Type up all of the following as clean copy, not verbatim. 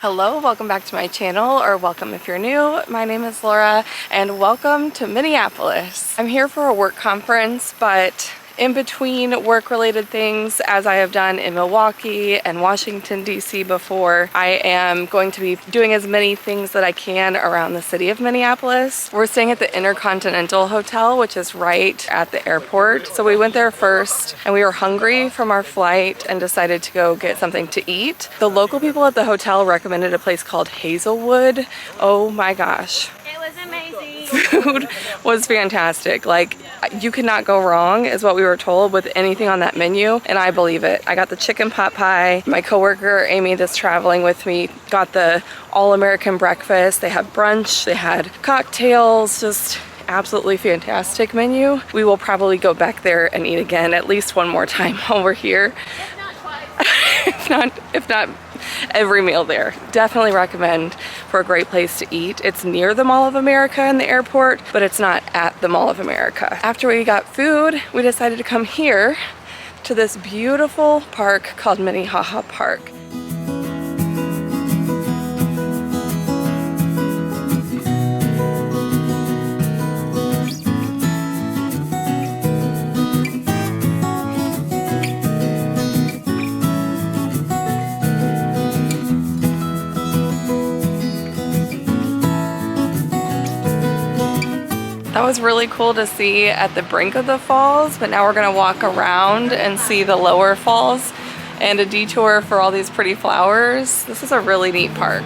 Hello, welcome back to my channel, or welcome if you're new. My name is Laura and welcome to Minneapolis. I'm here for a work conference, but in between work-related things, as I have done in Milwaukee and Washington, D.C. before, I am going to be doing as many things that I can around the city of Minneapolis. We're staying at the Intercontinental Hotel, which is right at the airport. So we went there first and we were hungry from our flight and decided to go get something to eat. The local people at the hotel recommended a place called Hazelwood. Oh my gosh. It was amazing. Food was fantastic. Like, you could not go wrong is what we were told with anything on that menu, and I believe it. I got the chicken pot pie. My coworker Amy that's traveling with me got the all-American breakfast. They had brunch, they had cocktails, just absolutely fantastic menu. We will probably go back there and eat again at least one more time while we're here. If not twice. if not every meal there. Definitely recommend for a great place to eat. It's near the Mall of America and the airport, but it's not at the Mall of America. After we got food, we decided to come here to this beautiful park called Minnehaha Park. That was really cool to see at the brink of the falls, but now we're gonna walk around and see the lower falls and a detour for all these pretty flowers. This is a really neat park.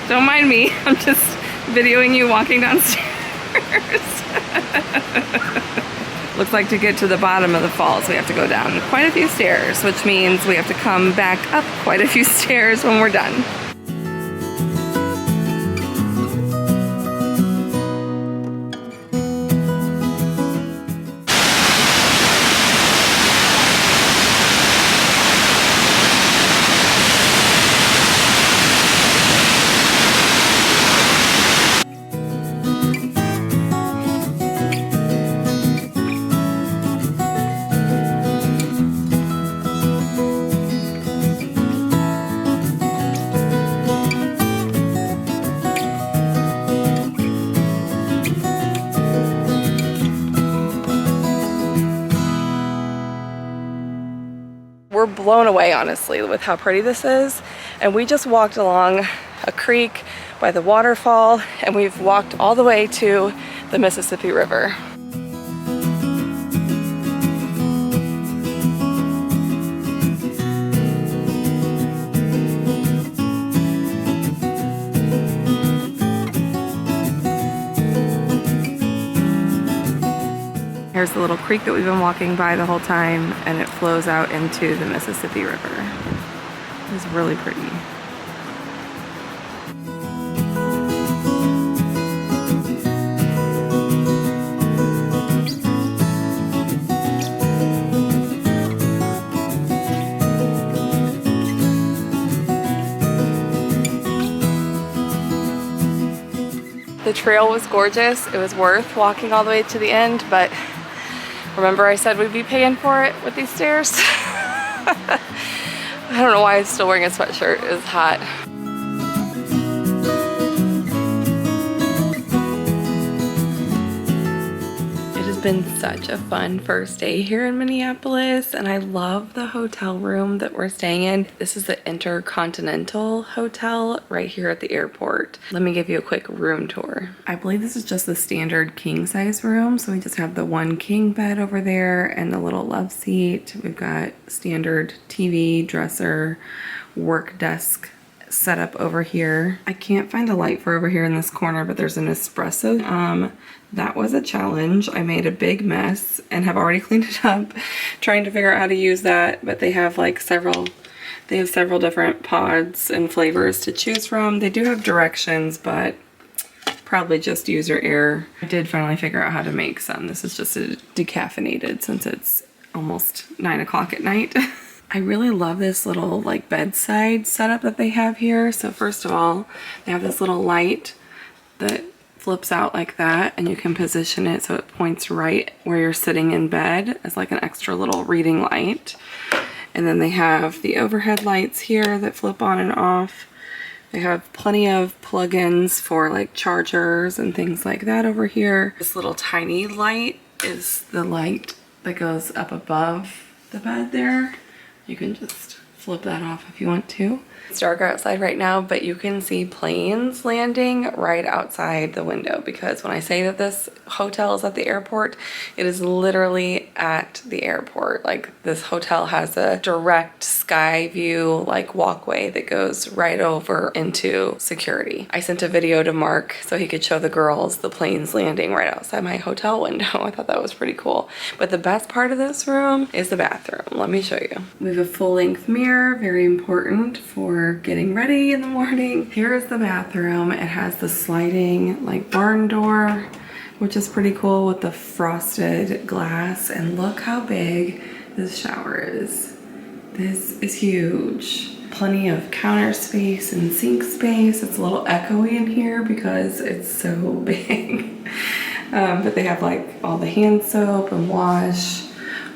Don't mind me, I'm just videoing you walking downstairs. Looks like to get to the bottom of the falls we have to go down quite a few stairs, which means we have to come back up quite a few stairs when we're done. We're blown away, honestly, with how pretty this is. And we just walked along a creek by the waterfall, and we've walked all the way to the Mississippi River. Here's the little creek that we've been walking by the whole time, and it flows out into the Mississippi River. It's really pretty. The trail was gorgeous. It was worth walking all the way to the end, but remember I said we'd be paying for it with these stairs? I don't know why I'm still wearing a sweatshirt. It's hot. It has been such a fun first day here in Minneapolis, and I love the hotel room that we're staying in. This is the Intercontinental Hotel right here at the airport. Let me give you a quick room tour. I believe this is just the standard king size room, so we just have the one king bed over there and the little love seat. We've got standard TV, dresser, work desk set up over here. I can't find a light for over here in this corner, but there's an espresso. That was a challenge. I made a big mess and have already cleaned it up trying to figure out how to use that, but they have like several They have several different pods and flavors to choose from. They do have directions, but probably just user error. I did finally figure out how to make some. This is just a decaffeinated since it's almost 9 o'clock at night. I really love this little like bedside setup that they have here. So first of all, they have this little light that flips out like that, and you can position it so it points right where you're sitting in bed as like an extra little reading light. And then they have the overhead lights here that flip on and off. They have plenty of plugins for like chargers and things like that over here. This little tiny light is the light that goes up above the bed there. You can just flip that off if you want to. It's dark outside right now, but you can see planes landing right outside the window, because when I say that this hotel is at the airport, it is literally at the airport. Like, this hotel has a direct sky view, like walkway that goes right over into security. I sent a video to Mark so he could show the girls the planes landing right outside my hotel window. I thought that was pretty cool. But the best part of this room is the bathroom. Let me show you. We have a full-length mirror, very important for getting ready in the morning. Here is the bathroom. It has the sliding like barn door, which is pretty cool with the frosted glass. And look how big this shower is. This is huge. Plenty of counter space and sink space. It's a little echoey in here because it's so big. But they have like all the hand soap and wash,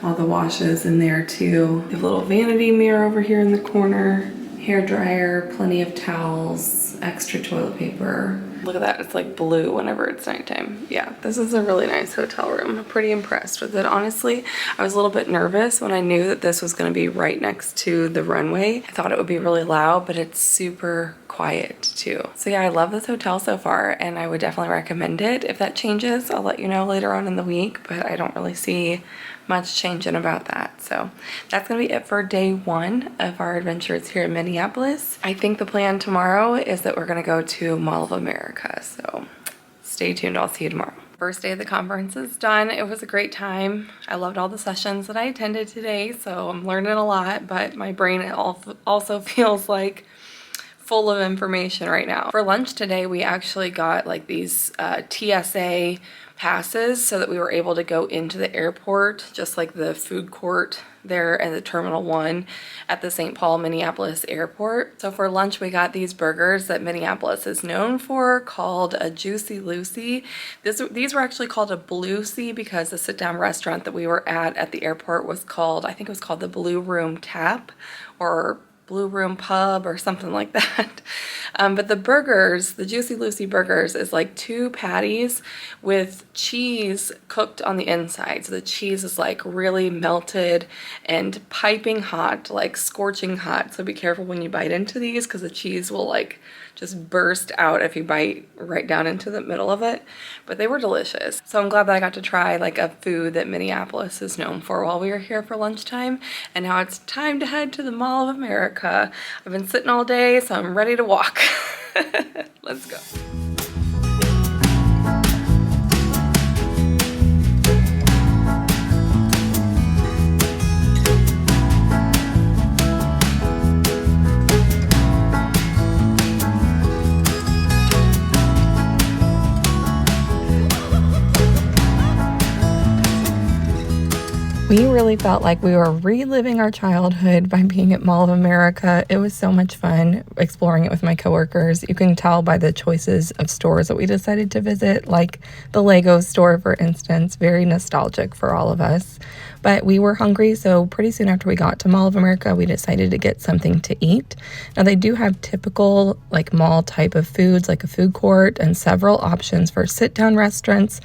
all the washes in there too. They have a little vanity mirror over here in the corner. Hair dryer, plenty of towels, extra toilet paper. Look at that, it's like blue whenever it's nighttime. Yeah, this is a really nice hotel room. I'm pretty impressed with it, honestly. I was a little bit nervous when I knew that this was gonna be right next to the runway. I thought it would be really loud, but it's super quiet too. So yeah, I love this hotel so far, and I would definitely recommend it. If that changes, I'll let you know later on in the week, but I don't really see much changing about that. So that's gonna be it for day one of our adventures here in Minneapolis. I think the plan tomorrow is that we're gonna go to Mall of America. So stay tuned, I'll see you tomorrow. First day of the conference is done. It was a great time. I loved all the sessions that I attended today, so I'm learning a lot, but my brain also feels like full of information right now. For lunch today, we actually got like these TSA passes so that we were able to go into the airport, just like the food court there at the Terminal 1 at the St. Paul Minneapolis airport. So for lunch, we got these burgers that Minneapolis is known for called a Juicy Lucy. These were actually called a Bluesy because the sit-down restaurant that we were at the airport was called, I think it was called the Blue Room Tap or Blue Room Pub or something like that. But the burgers, the Juicy Lucy burgers, is like 2 patties with cheese cooked on the inside. So the cheese is like really melted and piping hot, like scorching hot. So be careful when you bite into these because the cheese will like just burst out if you bite right down into the middle of it. But they were delicious. So I'm glad that I got to try like a food that Minneapolis is known for while we were here for lunchtime. And now it's time to head to the Mall of America. I've been sitting all day, so I'm ready to walk. Let's go. We really felt like we were reliving our childhood by being at Mall of America. It was so much fun exploring it with my coworkers. You can tell by the choices of stores that we decided to visit, like the Lego store, for instance, very nostalgic for all of us. But we were hungry, so pretty soon after we got to Mall of America, we decided to get something to eat. Now, they do have typical like mall type of foods, like a food court and several options for sit-down restaurants.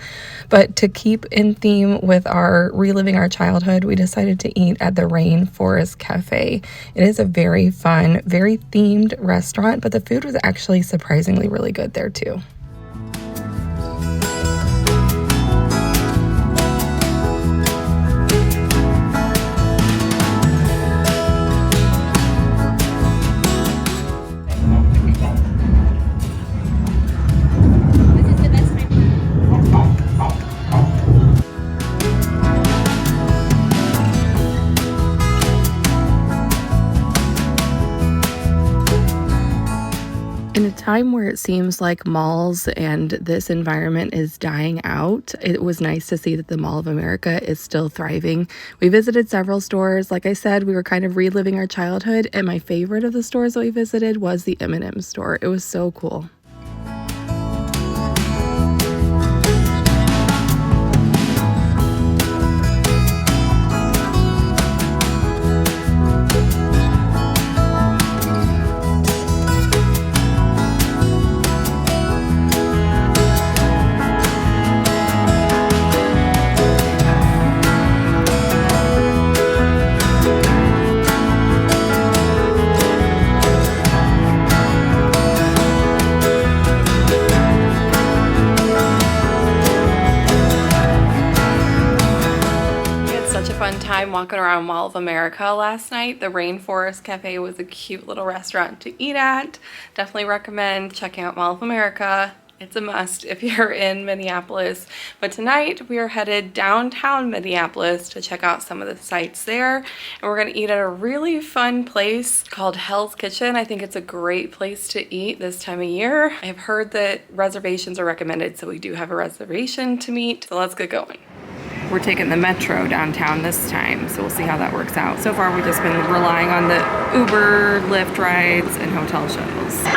But to keep in theme with our reliving our childhood, we decided to eat at the Rainforest Cafe. It is a very fun, very themed restaurant, but the food was actually surprisingly really good there too. In a time where it seems like malls and this environment is dying out, it was nice to see that the Mall of America is still thriving. We visited several stores. Like I said, we were kind of reliving our childhood, and my favorite of the stores that we visited was the M&M store. It was so cool. Fun time walking around Mall of America last night. The Rainforest Cafe was a cute little restaurant to eat at. Definitely recommend checking out Mall of America. It's a must if you're in Minneapolis. But tonight we are headed downtown Minneapolis to check out some of the sites there. And we're gonna eat at a really fun place called Hell's Kitchen. I think it's a great place to eat this time of year. I've heard that reservations are recommended, so we do have a reservation to meet. So let's get going. We're taking the metro downtown this time, so we'll see how that works out. So far, we've just been relying on the Uber, Lyft rides, and hotel shuttles.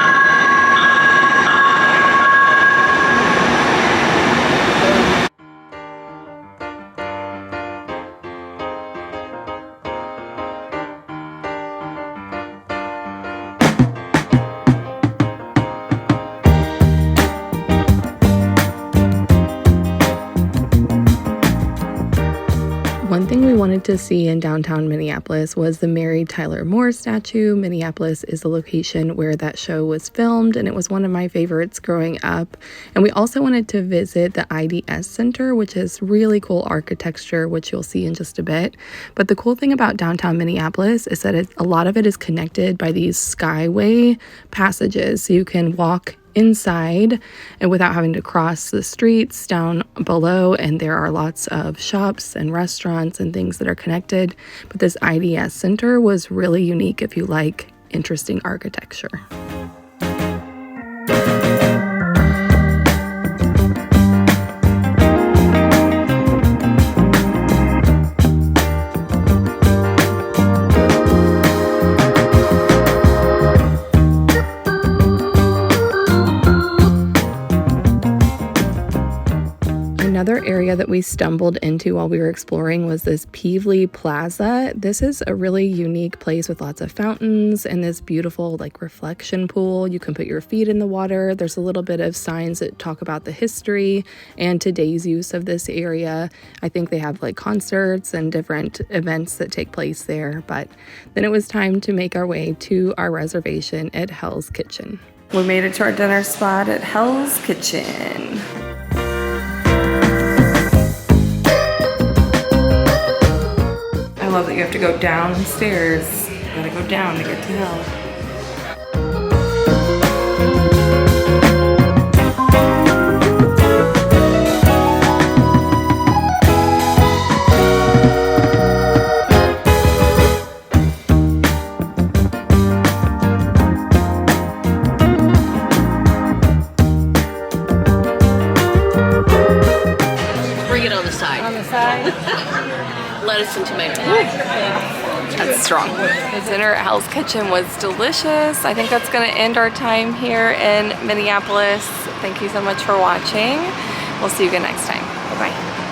One thing we wanted to see in downtown Minneapolis was the Mary Tyler Moore statue. Minneapolis is the location where that show was filmed, and it was one of my favorites growing up. And we also wanted to visit the IDS Center, which is really cool architecture, which you'll see in just a bit. But the cool thing about downtown Minneapolis is that a lot of it is connected by these skyway passages, so you can walk inside and without having to cross the streets down below, and there are lots of shops and restaurants and things that are connected. But this IDS Center was really unique if you like interesting architecture. Another area that we stumbled into while we were exploring was this Peevely Plaza. This is a really unique place with lots of fountains and this beautiful like reflection pool. You can put your feet in the water. There's a little bit of signs that talk about the history and today's use of this area. I think they have like concerts and different events that take place there. But then it was time to make our way to our reservation at Hell's Kitchen. We made it to our dinner spot at Hell's Kitchen. I love that you have to go downstairs. You gotta go down to get to hell. Bring it on the side. On the side? Lettuce and tomato. That's strong. The dinner at Hell's Kitchen was delicious. I think that's going to end our time here in Minneapolis. Thank you so much for watching. We'll see you again next time. Bye-bye.